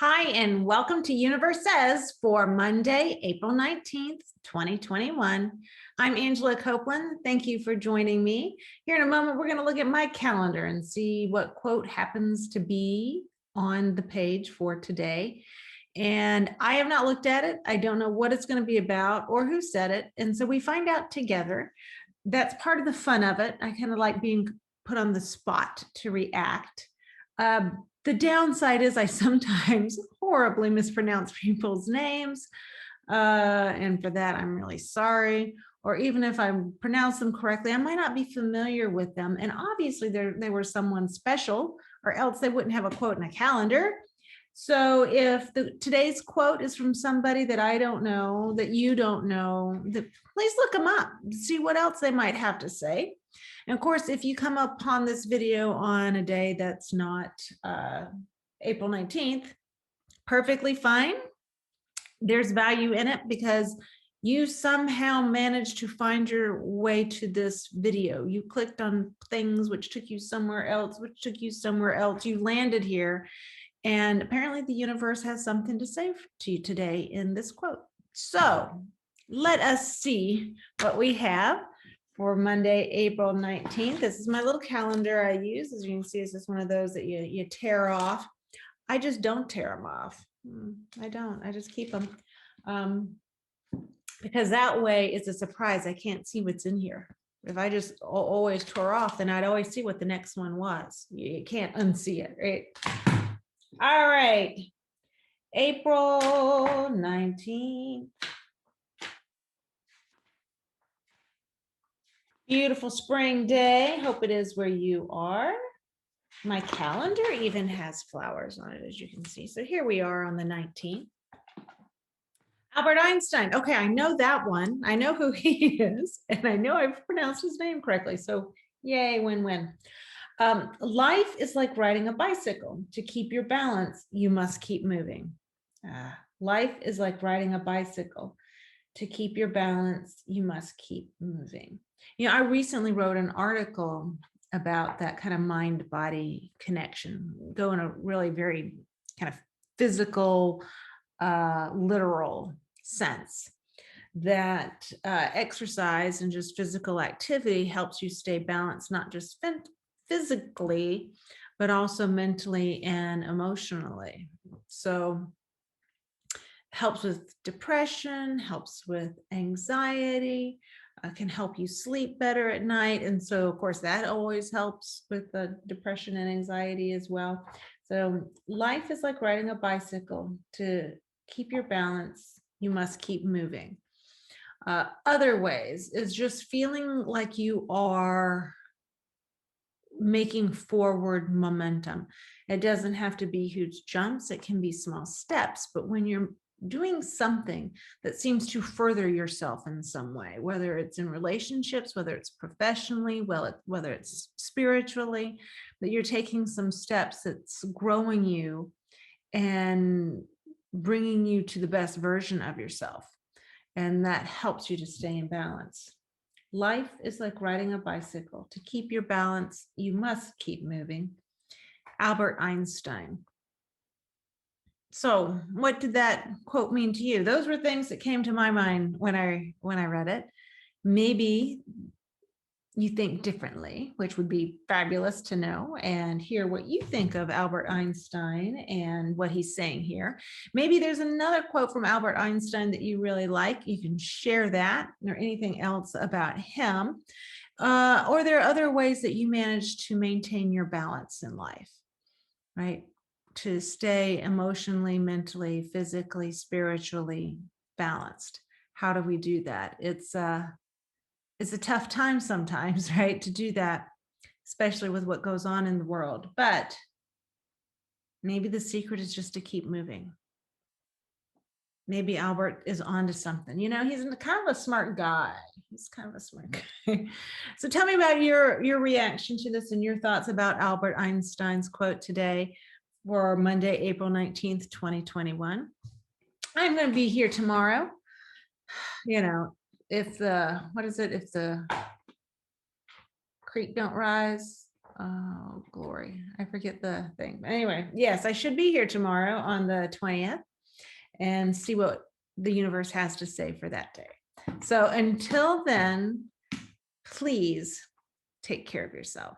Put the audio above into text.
Hi, and welcome to Universe Says for Monday, April 19th, 2021. I'm Angela Copeland. Thank you for joining me. Here in a moment, we're going to look at my calendar and see what quote happens to be on the page for today. And I have not looked at it. I don't know what it's going to be about or who said it. And so we find out together. That's part of the fun of it. I kind of like being put on the spot to react. The downside is I sometimes horribly mispronounce people's names. And for that, I'm really sorry. Or even if I pronounce them correctly, I might not be familiar with them. And obviously they were someone special, or else they wouldn't have a quote in a calendar. So if today's quote is from somebody that I don't know, that you don't know, please look them up, see what else they might have to say. And of course, if you come upon this video on a day that's not April 19th, perfectly fine. There's value in it because you somehow managed to find your way to this video. You clicked on things which took you somewhere else, which took you somewhere else. You landed here. And apparently the universe has something to say to you today in this quote. So let us see what we have for Monday, April 19th. This is my little calendar I use. As you can see, this is one of those that you tear off. I just don't tear them off. I don't. I just keep them. Because that way it's a surprise. I can't see what's in here. If I just always tore off, then I'd always see what the next one was. You can't unsee it, right? All right, April 19th. Beautiful spring day. Hope it is where you are. My calendar even has flowers on it, as you can see. So here we are on the 19th. Albert Einstein. Okay, I know that one. I know who he is, and I know I've pronounced his name correctly. So yay, win-win. Life is like riding a bicycle. To keep your balance, you must keep moving. Life is like riding a bicycle. To keep your balance, you must keep moving. You know, I recently wrote an article about that kind of mind-body connection, go in a really very kind of physical, literal sense, that exercise and just physical activity helps you stay balanced, not just physically, but also mentally and emotionally. So helps with depression, helps with anxiety, can help you sleep better at night. And so of course that always helps with the depression and anxiety as well. So life is like riding a bicycle. To keep your balance, you must keep moving. Other ways is just feeling like you are making forward momentum. It doesn't have to be huge jumps. It can be small steps, but when you're doing something that seems to further yourself in some way, whether it's in relationships, whether it's professionally, whether it's spiritually, that you're taking some steps that's growing you and bringing you to the best version of yourself. And that helps you to stay in balance. Life is like riding a bicycle. To keep your balance, you must keep moving. Albert Einstein. So what did that quote mean to you? Those were things that came to my mind when I read it. Maybe you think differently, which would be fabulous to know and hear what you think of Albert Einstein and what he's saying here. Maybe there's another quote from Albert Einstein that you really like. You can share that or anything else about him. Or there are other ways that you manage to maintain your balance in life, right? To stay emotionally, mentally, physically, spiritually balanced. How do we do that? It's a tough time sometimes, right, to do that, especially with what goes on in the world. But maybe the secret is just to keep moving. Maybe Albert is onto something. You know, he's kind of a smart guy. He's kind of a smart guy. So tell me about your reaction to this and your thoughts about Albert Einstein's quote today for Monday, April 19th, 2021. I'm going to be here tomorrow. You know, if the creek don't rise, Oh, glory. I forget the thing. But anyway, yes, I should be here tomorrow on the 20th and see what the universe has to say for that day. So until then, please take care of yourself.